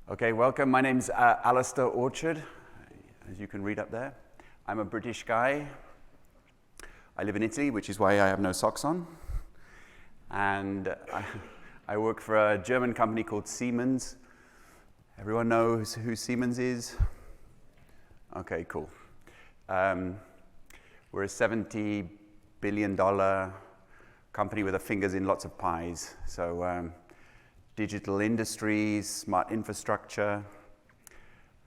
Okay, welcome. My name's Alistair Orchard, as you can read up there. I'm a British guy. I live in Italy, which is why I have no socks on. And I work for a German company called Siemens. Everyone knows who Siemens is? Okay, cool. We're a $70 billion company with our fingers in lots of pies. So digital industries, smart infrastructure,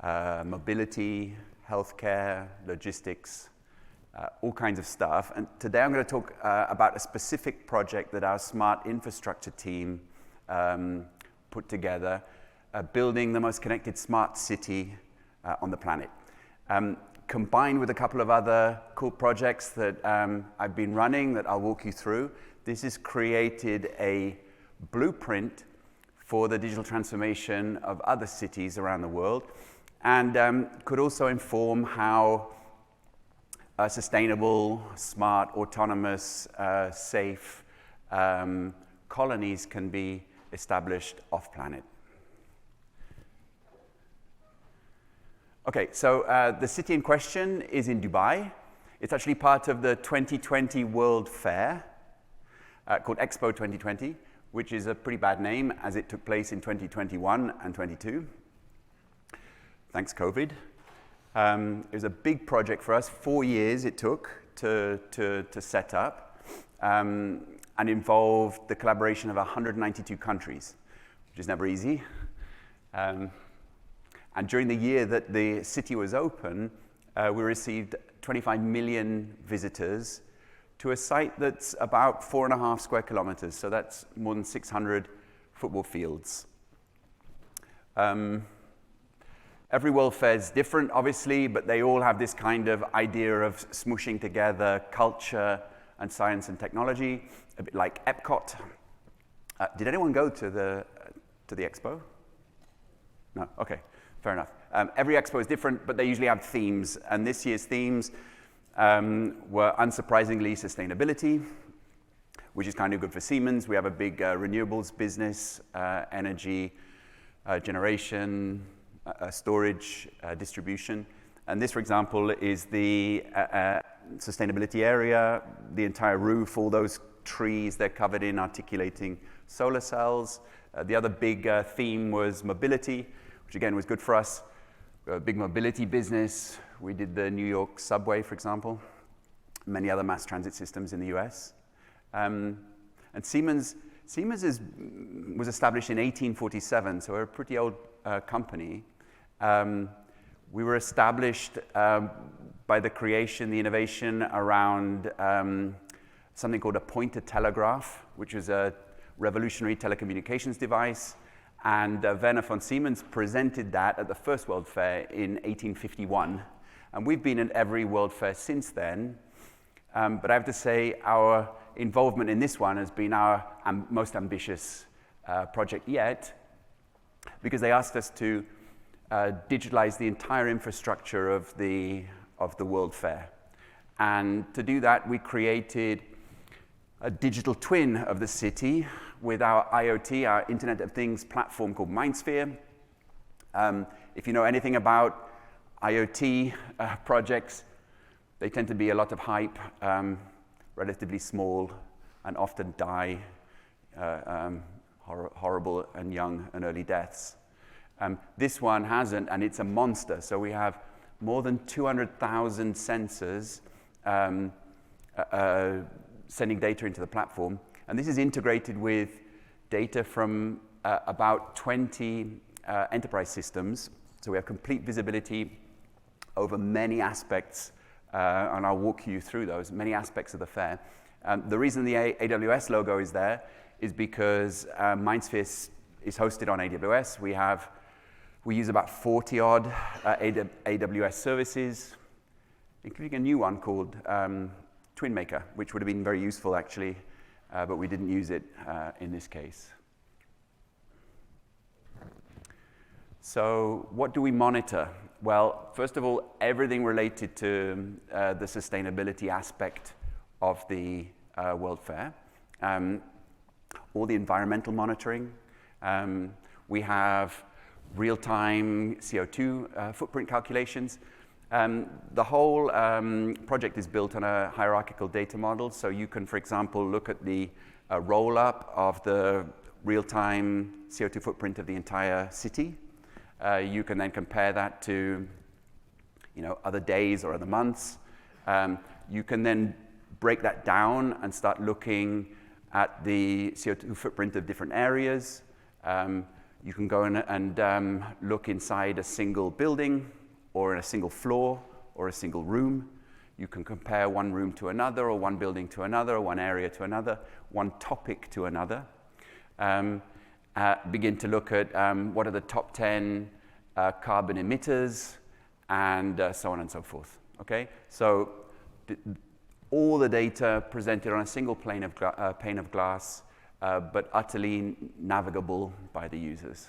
mobility, healthcare, logistics, all kinds of stuff. And today I'm going to talk about a specific project that our smart infrastructure team put together, building the most connected smart city on the planet. Combined with a couple of other cool projects that I've been running that I'll walk you through, this has created a blueprint for the digital transformation of other cities around the world, and could also inform how sustainable, smart, autonomous, safe colonies can be established off-planet. Okay, so the city in question is in Dubai. It's actually part of the 2020 World Fair called Expo 2020, which is a pretty bad name as it took place in 2021 and 22. Thanks, COVID. It was a big project for us. 4 years it took to set up, and involved the collaboration of 192 countries, which is never easy. And during the year that the city was open, we received 25 million visitors to a site that's about 4.5 square kilometers. So that's more than 600 football fields. Every World Fair is different, obviously, but they all have this kind of idea of smooshing together culture and science and technology, a bit like Epcot. Did anyone go to the expo? No? Okay, fair enough. Every expo is different, but they usually have themes, and this year's themes were unsurprisingly sustainability, which is kind of good for Siemens. We have a big renewables business, energy generation, storage, distribution. And this, for example, is the sustainability area, the entire roof, all those trees they're covered in articulating solar cells. The other big theme was mobility, which again was good for us. We have a big mobility business. We did the New York subway, for example, many other mass transit systems in the US. And Siemens was established in 1847, so we're a pretty old company. We were established by the creation, the innovation around something called a pointer telegraph, which was a revolutionary telecommunications device. And Werner von Siemens presented that at the first World Fair in 1851. And we've been at every World Fair since then. But I have to say our involvement in this one has been our most ambitious project yet, because they asked us to digitalize the entire infrastructure of the World Fair. And to do that, we created a digital twin of the city with our IoT, our Internet of Things platform called MindSphere. If you know anything about IoT projects, they tend to be a lot of hype, relatively small, and often die horrible and young and early deaths. This one hasn't, and it's a monster. So we have more than 200,000 sensors sending data into the platform. And this is integrated with data from about 20 enterprise systems. So we have complete visibility over many aspects, and I'll walk you through those, many aspects of the fair. The reason the AWS logo is there is because MindSphere is hosted on AWS. We use about 40-odd AWS services, including a new one called TwinMaker, which would have been very useful, actually, but we didn't use it in this case. So what do we monitor? Well, first of all, everything related to the sustainability aspect of the World Fair. All the environmental monitoring. We have real-time CO2 footprint calculations. The whole project is built on a hierarchical data model, so you can, for example, look at the roll-up of the real-time CO2 footprint of the entire city. You can then compare that to other days or other months. You can then break that down and start looking at the CO2 footprint of different areas. You can go in and look inside a single building or in a single floor or a single room. You can compare one room to another, or one building to another, or one area to another, one topic to another. Begin to look at what are the top 10 carbon emitters, and so on and so forth. Okay, so all the data presented on a single pane of glass, but utterly navigable by the users.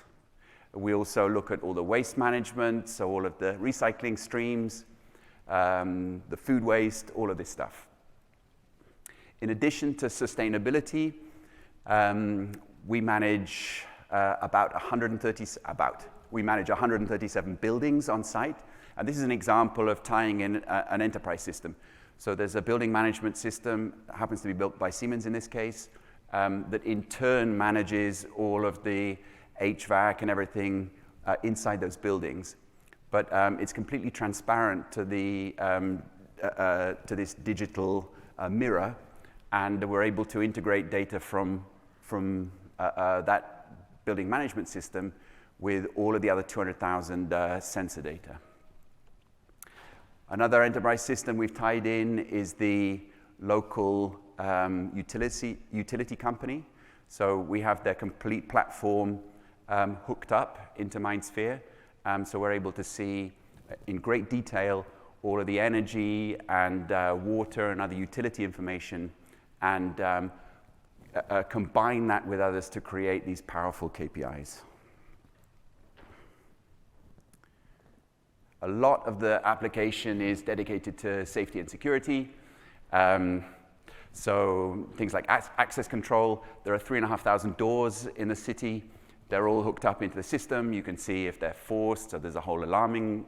We also look at all the waste management, so all of the recycling streams, the food waste, all of this stuff. In addition to sustainability, we manage we manage 137 buildings on site, and this is an example of tying in an enterprise system. So there's a building management system, happens to be built by Siemens in this case, that in turn manages all of the HVAC and everything inside those buildings. But it's completely transparent to this digital mirror, and we're able to integrate data from that building management system with all of the other 200,000 sensor data. Another enterprise system we've tied in is the local utility company. So we have their complete platform hooked up into MindSphere. So we're able to see in great detail all of the energy and water and other utility information, and combine that with others to create these powerful KPIs. A lot of the application is dedicated to safety and security. So things like access control. There are 3,500 doors in the city. They're all hooked up into the system. You can see if they're forced, so there's a whole alarming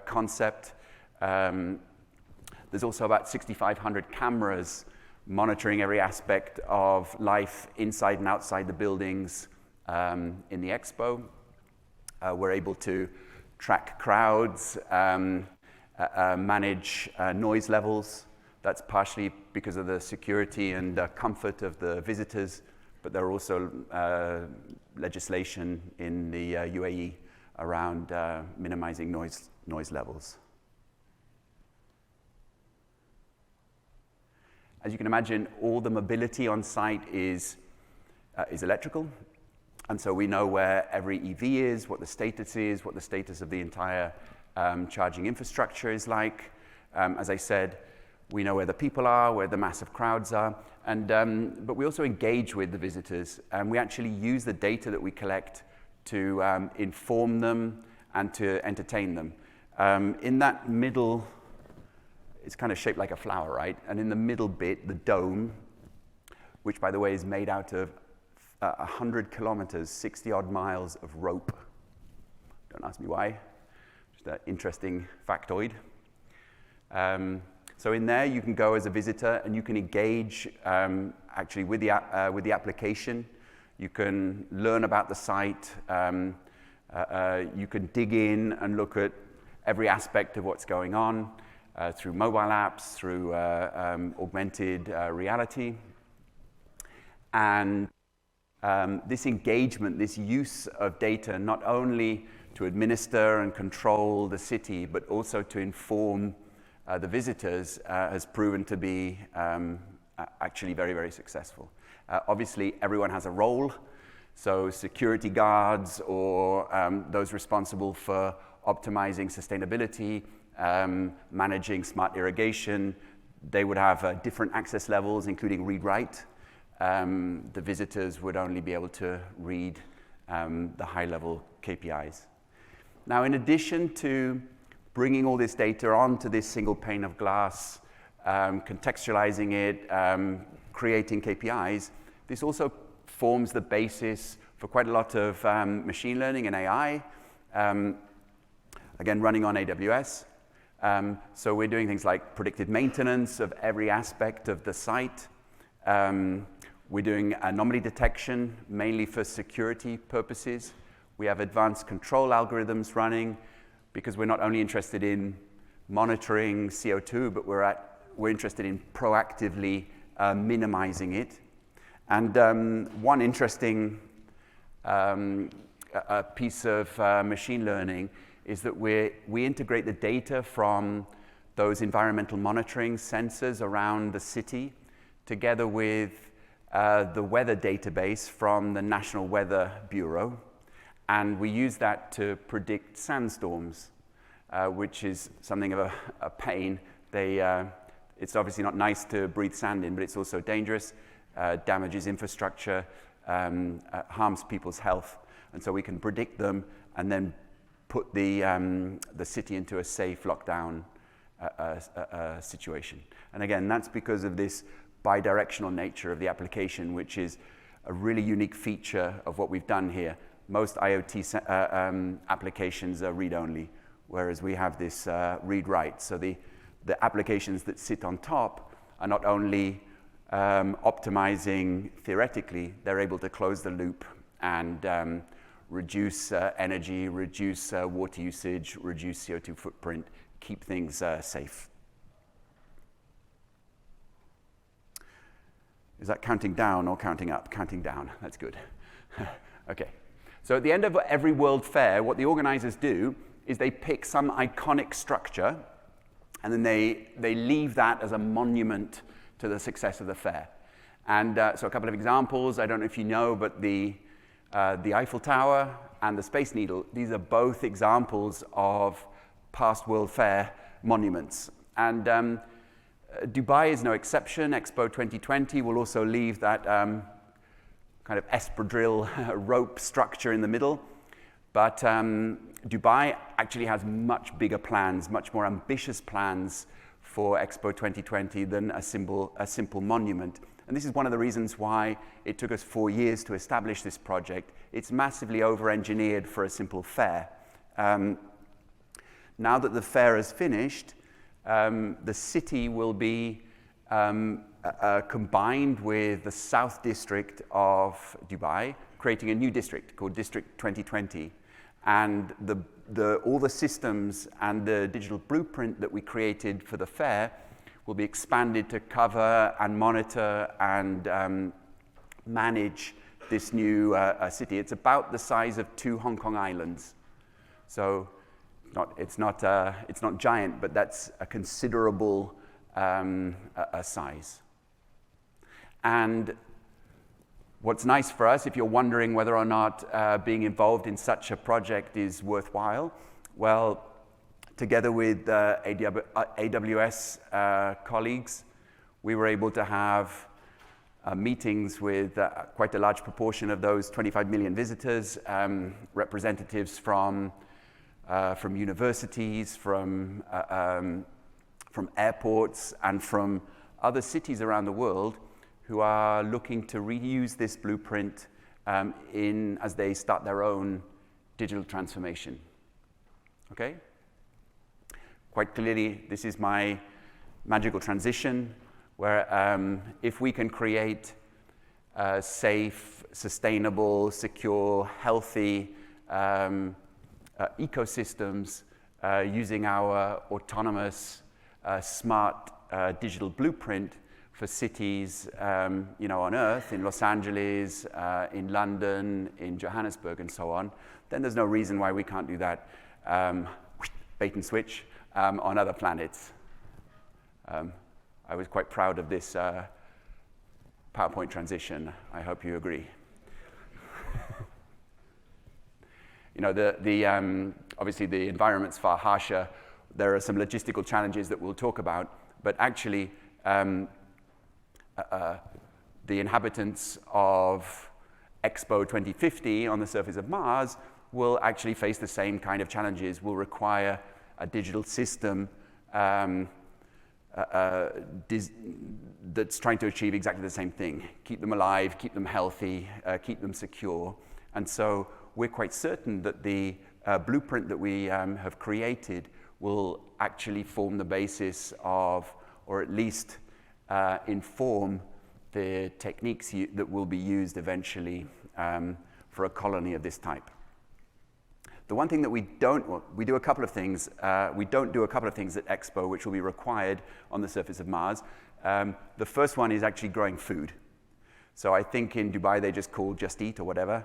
concept. There's also about 6,500 cameras monitoring every aspect of life inside and outside the buildings in the expo. We're able to track crowds, manage noise levels. That's partially because of the security and comfort of the visitors, but there are also legislation in the UAE around minimizing noise levels. As you can imagine, all the mobility on site is electrical. And so we know where every EV is, what the status is, what the status of the entire charging infrastructure is like. As I said, we know where the people are, where the massive crowds are, but we also engage with the visitors, and we actually use the data that we collect to inform them and to entertain them. In that middle, it's kind of shaped like a flower, right? And in the middle bit, the dome, which by the way is made out of 100 kilometers, 60 odd miles of rope. Don't ask me why, just an interesting factoid. So in there, you can go as a visitor and you can engage actually with the application. You can learn about the site. You can dig in and look at every aspect of what's going on through mobile apps, through augmented reality. And this engagement, this use of data, not only to administer and control the city, but also to inform the visitors, has proven to be actually very, very successful. Obviously, everyone has a role. So security guards or those responsible for optimizing sustainability, managing smart irrigation, they would have different access levels, including read-write. The visitors would only be able to read the high-level KPIs. Now, in addition to bringing all this data onto this single pane of glass, contextualizing it, creating KPIs, this also forms the basis for quite a lot of machine learning and AI, again, running on AWS. So we're doing things like predictive maintenance of every aspect of the site. We're doing anomaly detection, mainly for security purposes. We have advanced control algorithms running because we're not only interested in monitoring CO2, but we're interested in proactively minimizing it. And one interesting piece of machine learning is that we integrate the data from those environmental monitoring sensors around the city together with the weather database from the National Weather Bureau. And we use that to predict sandstorms, which is something of a pain. It's obviously not nice to breathe sand in, but it's also dangerous, damages infrastructure, harms people's health. And so we can predict them and then put the city into a safe lockdown situation. And again, that's because of this bidirectional nature of the application, which is a really unique feature of what we've done here. Most IoT applications are read-only, whereas we have this read-write. So the applications that sit on top are not only optimizing theoretically, they're able to close the loop and reduce energy, reduce water usage, reduce CO2 footprint, keep things safe. Is that counting down or counting up? Counting down, that's good. Okay, so at the end of every World Fair, what the organizers do is they pick some iconic structure and then they leave that as a monument to the success of the fair. And so a couple of examples, I don't know if you know, but the Eiffel Tower and the Space Needle, these are both examples of past World Fair monuments. And Dubai is no exception. Expo 2020 will also leave that kind of espadrille rope structure in the middle. But Dubai actually has much bigger plans, much more ambitious plans for Expo 2020 than a simple monument. And this is one of the reasons why it took us 4 years to establish this project. It's massively over-engineered for a simple fair. Now that the fair is finished, the city will be combined with the South District of Dubai, creating a new district called District 2020. And all the systems and the digital blueprint that we created for the fair will be expanded to cover and monitor and manage this new city. It's about the size of 2 Hong Kong islands. So it's not giant, but that's a considerable size. And what's nice for us, if you're wondering whether or not being involved in such a project is worthwhile, well, together with AWS colleagues, we were able to have meetings with quite a large proportion of those 25 million visitors, representatives from universities, from airports, and from other cities around the world who are looking to reuse this blueprint as they start their own digital transformation. Okay? Quite clearly, this is my magical transition, where if we can create safe, sustainable, secure, healthy ecosystems using our autonomous, smart digital blueprint for cities, on Earth, in Los Angeles, in London, in Johannesburg, and so on, then there's no reason why we can't do that bait and switch on other planets. I was quite proud of this PowerPoint transition. I hope you agree. Obviously the environment's far harsher. There are some logistical challenges that we'll talk about, but actually the inhabitants of Expo 2050 on the surface of Mars will actually face the same kind of challenges, will require a digital system that's trying to achieve exactly the same thing. Keep them alive, keep them healthy, keep them secure. And so we're quite certain that the blueprint that we have created will actually form the basis of, or at least inform the techniques that will be used eventually for a colony of this type. The one thing that we do a couple of things. We don't do a couple of things at Expo, which will be required on the surface of Mars. The first one is actually growing food. So I think in Dubai they just call Just Eat or whatever.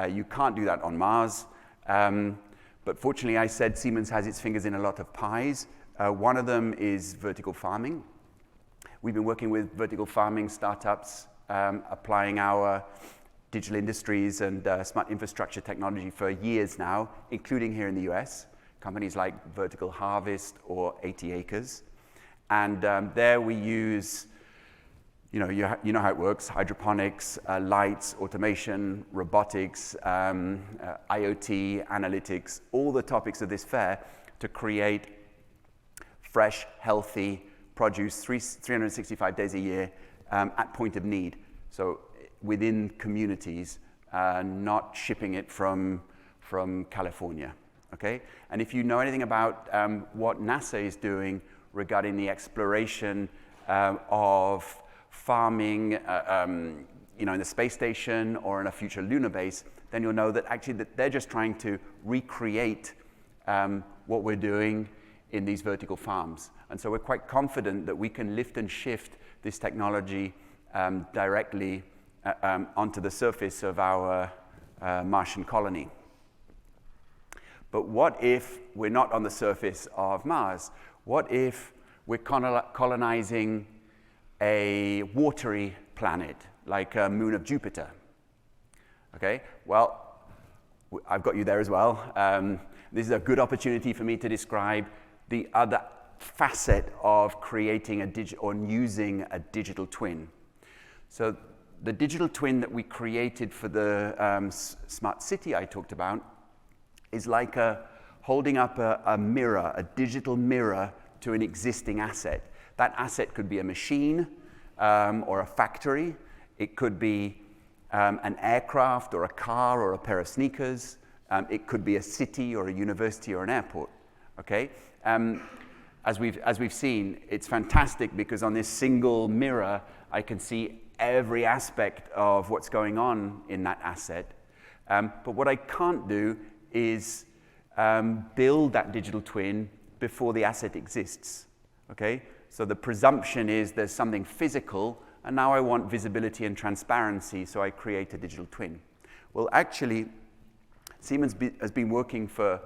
You can't do that on Mars. But fortunately, I said Siemens has its fingers in a lot of pies. One of them is vertical farming. We've been working with vertical farming startups, applying our digital industries and smart infrastructure technology for years now, including here in the US, companies like Vertical Harvest or 80 Acres. And there we use, you know how it works, hydroponics, lights, automation, robotics, IoT, analytics, all the topics of this fair to create fresh, healthy produce 365 days a year at point of need. So within communities, not shipping it from California, okay? And if you know anything about what NASA is doing regarding the exploration of farming, in the space station or in a future lunar base, then you'll know that actually that they're just trying to recreate what we're doing in these vertical farms. And so we're quite confident that we can lift and shift this technology directly onto the surface of our Martian colony. But what if we're not on the surface of Mars? What if we're colonizing a watery planet, like a moon of Jupiter? Okay, well, I've got you there as well. This is a good opportunity for me to describe the other facet of creating or using a digital twin. So the digital twin that we created for the smart city I talked about is like holding up a mirror, a digital mirror to an existing asset. That asset could be a machine or a factory. It could be an aircraft or a car or a pair of sneakers. It could be a city or a university or an airport. Okay? As we've seen, it's fantastic because on this single mirror, I can see every aspect of what's going on in that asset. But what I can't do is build that digital twin before the asset exists. Okay? So the presumption is there's something physical, and now I want visibility and transparency, so I create a digital twin. Well, actually, Siemens has been working for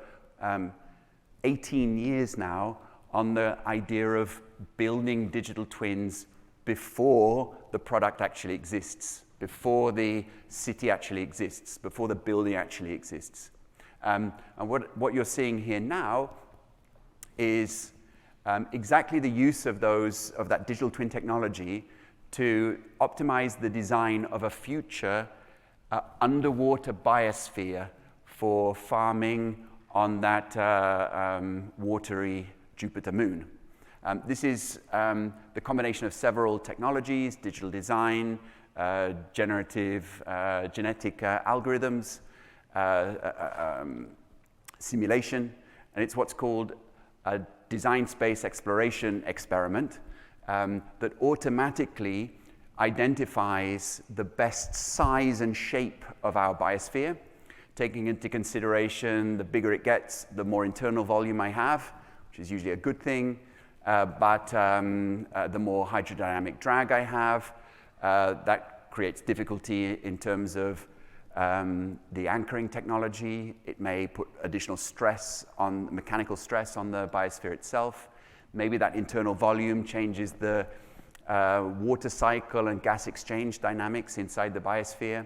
18 years now on the idea of building digital twins before the product actually exists, before the city actually exists, before the building actually exists. And what you're seeing here now is exactly the use of that digital twin technology to optimize the design of a future underwater biosphere for farming on that watery Jupiter moon. This is the combination of several technologies: digital design, genetic algorithms, simulation, and it's what's called a design space exploration experiment that automatically identifies the best size and shape of our biosphere, taking into consideration the bigger it gets, the more internal volume I have, which is usually a good thing, but the more hydrodynamic drag I have, that creates difficulty in terms of the anchoring technology. It may put additional mechanical stress on the biosphere itself. Maybe that internal volume changes the water cycle and gas exchange dynamics inside the biosphere.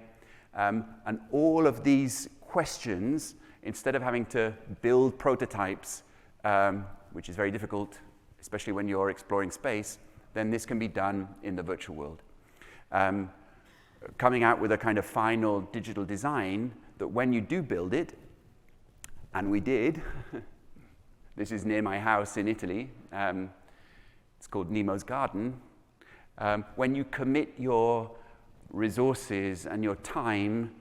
And all of these questions, instead of having to build prototypes, which is very difficult, especially when you're exploring space, then this can be done in the virtual world. Coming out with a kind of final digital design that when you do build it, and we did, this is near my house in Italy, it's called Nemo's Garden. When you commit your resources and your time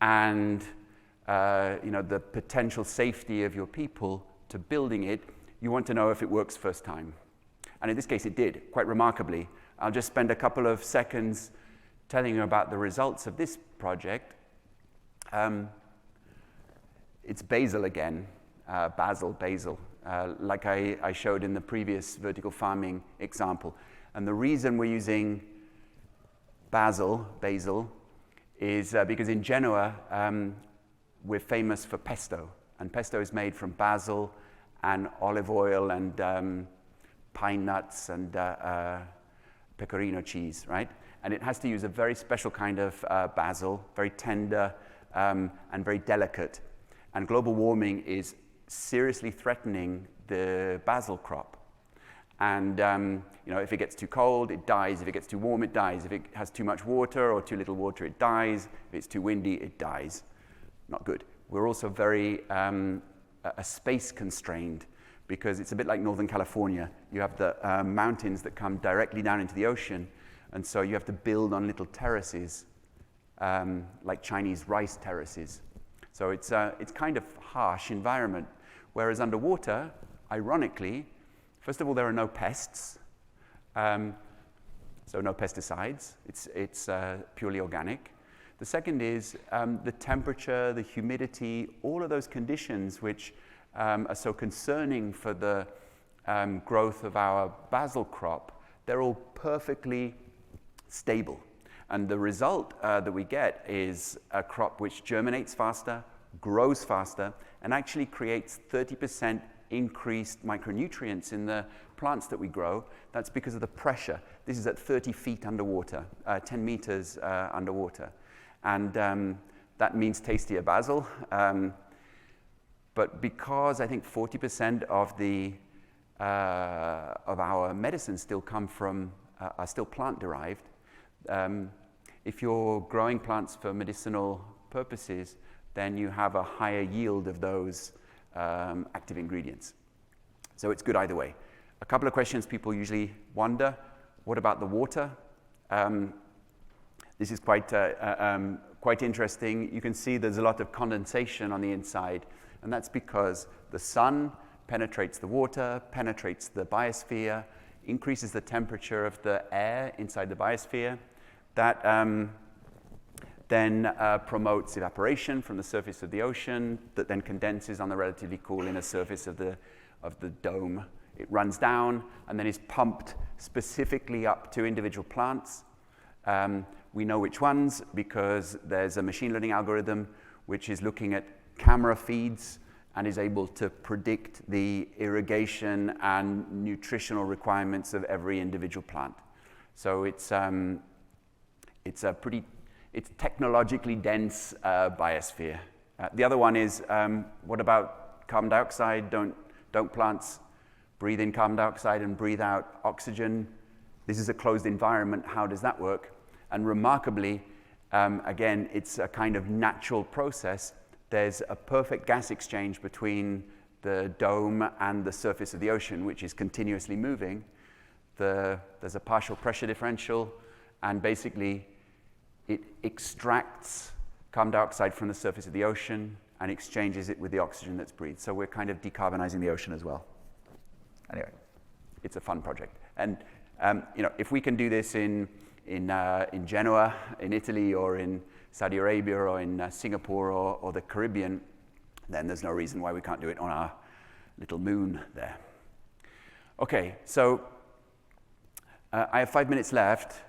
and the potential safety of your people to building it, you want to know if it works first time. And in this case, it did, quite remarkably. I'll just spend a couple of seconds telling you about the results of this project. It's basil again, basil, like I showed in the previous vertical farming example. And the reason we're using basil, is because in Genoa, we're famous for pesto. And pesto is made from basil and olive oil and pine nuts and pecorino cheese, right? And it has to use a very special kind of basil, very tender and very delicate. And global warming is seriously threatening the basil crop. And if it gets too cold, it dies. If it gets too warm, it dies. If it has too much water or too little water, it dies. If it's too windy, it dies. Not good. We're also very space constrained because it's a bit like Northern California. You have the mountains that come directly down into the ocean, and so you have to build on little terraces, like Chinese rice terraces. So it's kind of harsh environment. Whereas underwater, ironically, first of all, there are no pests, so no pesticides. It's purely organic. The second is the temperature, the humidity, all of those conditions which are so concerning for the growth of our basil crop, they're all perfectly stable. And the result that we get is a crop which germinates faster, grows faster, and actually creates 30% increased micronutrients in the plants that we grow. That's because of the pressure. This is at 30 feet underwater, 10 meters underwater. And that means tastier basil. But because I think 40% of our medicines still come from, are still plant-derived, if you're growing plants for medicinal purposes, then you have a higher yield of those active ingredients. So it's good either way. A couple of questions people usually wonder: what about the water? This is quite interesting. You can see there's a lot of condensation on the inside, and that's because the sun penetrates the water, penetrates the biosphere, increases the temperature of the air inside the biosphere. That then promotes evaporation from the surface of the ocean, that then condenses on the relatively cool inner surface of the dome. It runs down and then is pumped specifically up to individual plants. We know which ones because there's a machine learning algorithm which is looking at camera feeds and is able to predict the irrigation and nutritional requirements of every individual plant. So it's technologically dense biosphere. The other one is, what about carbon dioxide? Don't plants breathe in carbon dioxide and breathe out oxygen? This is a closed environment. How does that work? And remarkably, again, it's a kind of natural process. There's a perfect gas exchange between the dome and the surface of the ocean, which is continuously moving. There's a partial pressure differential, and basically it extracts carbon dioxide from the surface of the ocean and exchanges it with the oxygen that's breathed. So we're kind of decarbonizing the ocean as well. Anyway, it's a fun project. And if we can do this in Genoa, in Italy, or in Saudi Arabia, or in Singapore, or the Caribbean, then there's no reason why we can't do it on our little moon there. Okay, so I have 5 minutes left.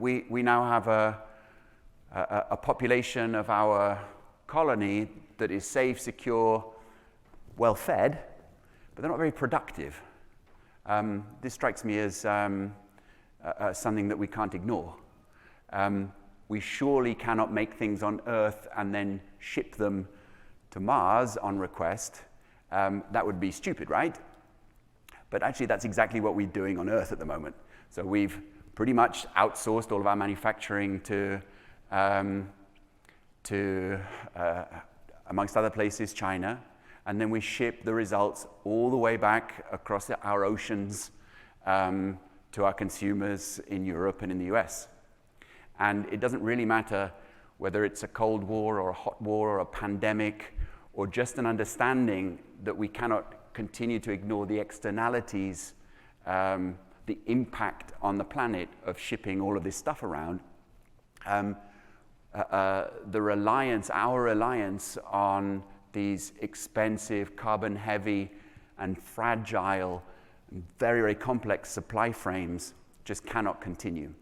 We now have a population of our colony that is safe, secure, well-fed, but they're not very productive. This strikes me as something that we can't ignore. We surely cannot make things on Earth and then ship them to Mars on request. That would be stupid, right? But actually, that's exactly what we're doing on Earth at the moment. So we've pretty much outsourced all of our manufacturing to amongst other places, China, and then we ship the results all the way back across our oceans to our consumers in Europe and in the US. And it doesn't really matter whether it's a Cold War or a hot war or a pandemic, or just an understanding that we cannot continue to ignore the externalities, the impact on the planet of shipping all of this stuff around. Our reliance on these expensive, carbon-heavy, and fragile, very, very complex supply frames just cannot continue.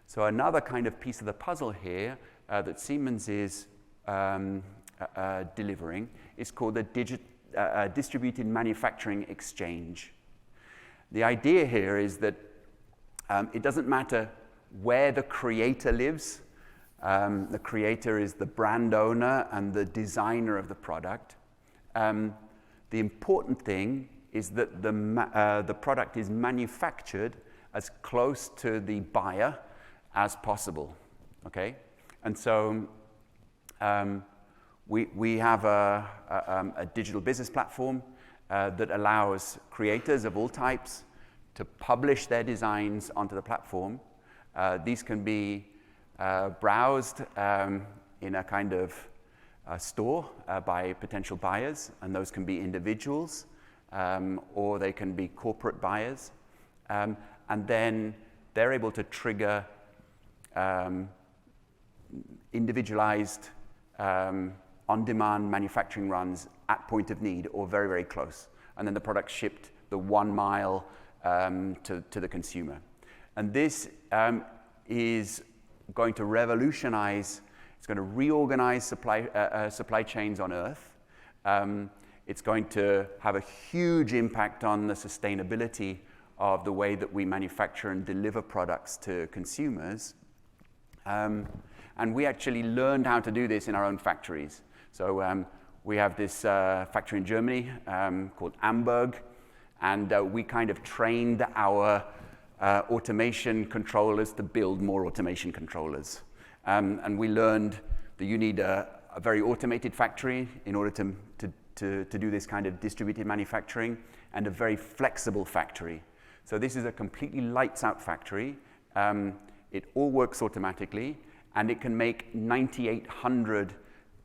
So another kind of piece of the puzzle here that Siemens is delivering is called the Distributed Manufacturing Exchange. The idea here is that it doesn't matter where the creator lives. The creator is the brand owner and the designer of the product. The important thing is that the product is manufactured as close to the buyer as possible, okay? And so we have a digital business platform that allows creators of all types to publish their designs onto the platform. These can be browsed in a kind of store by potential buyers, and those can be individuals or they can be corporate buyers. And then they're able to trigger individualized on-demand manufacturing runs at point of need or very, very close. And then the product shipped the 1 mile to the consumer. And this is going to revolutionize, it's going to reorganize supply chains on Earth. It's going to have a huge impact on the sustainability of the way that we manufacture and deliver products to consumers. And we actually learned how to do this in our own factories. So we have this factory in Germany called Amberg, and we kind of trained our automation controllers to build more automation controllers. And we learned that you need a very automated factory in order to do this kind of distributed manufacturing, and a very flexible factory. So this is a completely lights-out factory. It all works automatically, and it can make 9,800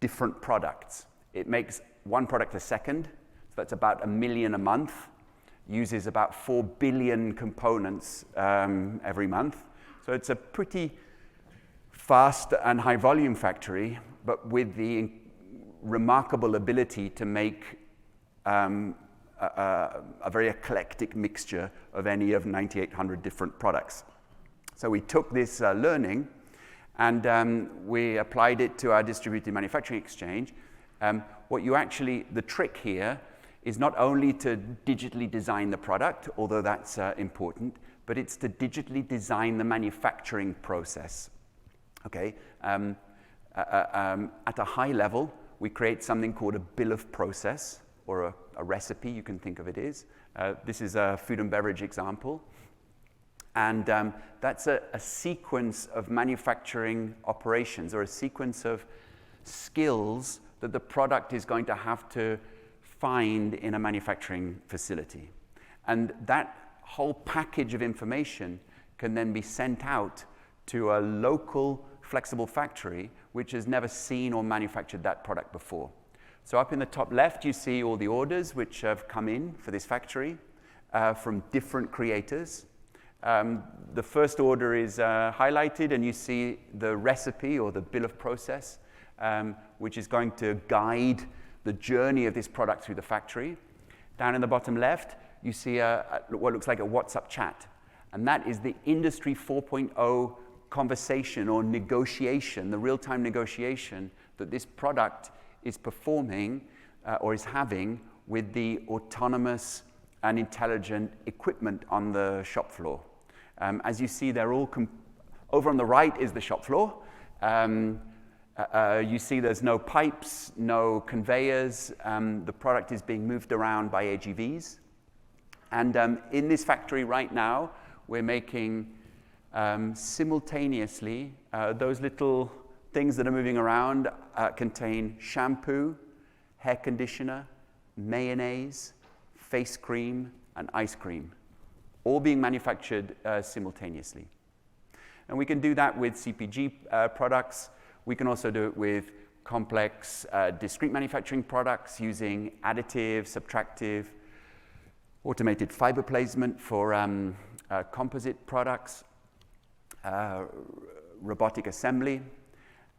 different products. It makes one product a second, so that's about 1 million a month. Uses about 4 billion components every month. So it's a pretty fast and high volume factory, but with the remarkable ability to make a very eclectic mixture of any of 9,800 different products. So we took this learning and we applied it to our distributed manufacturing exchange. The trick here is not only to digitally design the product, although that's important, but it's to digitally design the manufacturing process. Okay. At a high level, we create something called a bill of process, or a recipe, you can think of it as. This is a food and beverage example. And that's a sequence of manufacturing operations, or a sequence of skills that the product is going to have to find in a manufacturing facility. And that whole package of information can then be sent out to a local flexible factory which has never seen or manufactured that product before. So up in the top left, you see all the orders which have come in for this factory from different creators. The first order is highlighted, and you see the recipe or the bill of process, which is going to guide the journey of this product through the factory. Down in the bottom left, you see what looks like a WhatsApp chat, and that is the Industry 4.0 conversation or negotiation, the real-time negotiation that this product is performing or is having with the autonomous and intelligent equipment on the shop floor. As you see, they're all over on the right is the shop floor. You see there's no pipes, no conveyors. The product is being moved around by AGVs. And in this factory right now, we're making simultaneously those little things that are moving around contain shampoo, hair conditioner, mayonnaise, face cream, and ice cream, all being manufactured simultaneously. And we can do that with CPG products. We can also do it with complex discrete manufacturing products using additive, subtractive, automated fiber placement for composite products, robotic assembly.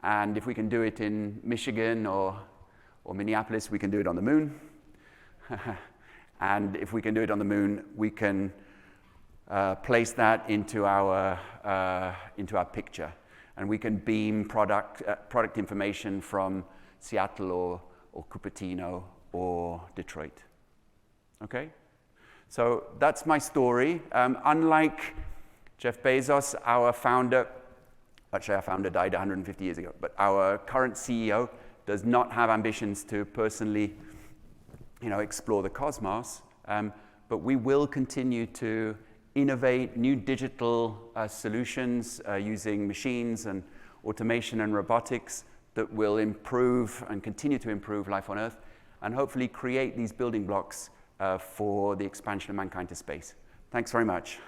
And if we can do it in Michigan or Minneapolis, we can do it on the moon. And if we can do it on the moon, we can place that into our picture. And we can beam product information from Seattle or Cupertino or Detroit. Okay? So that's my story. Unlike Jeff Bezos, our founder, actually our founder died 150 years ago, but our current CEO does not have ambitions to personally explore the cosmos, but we will continue to innovate new digital solutions using machines and automation and robotics that will improve and continue to improve life on Earth and hopefully create these building blocks for the expansion of mankind to space. Thanks very much.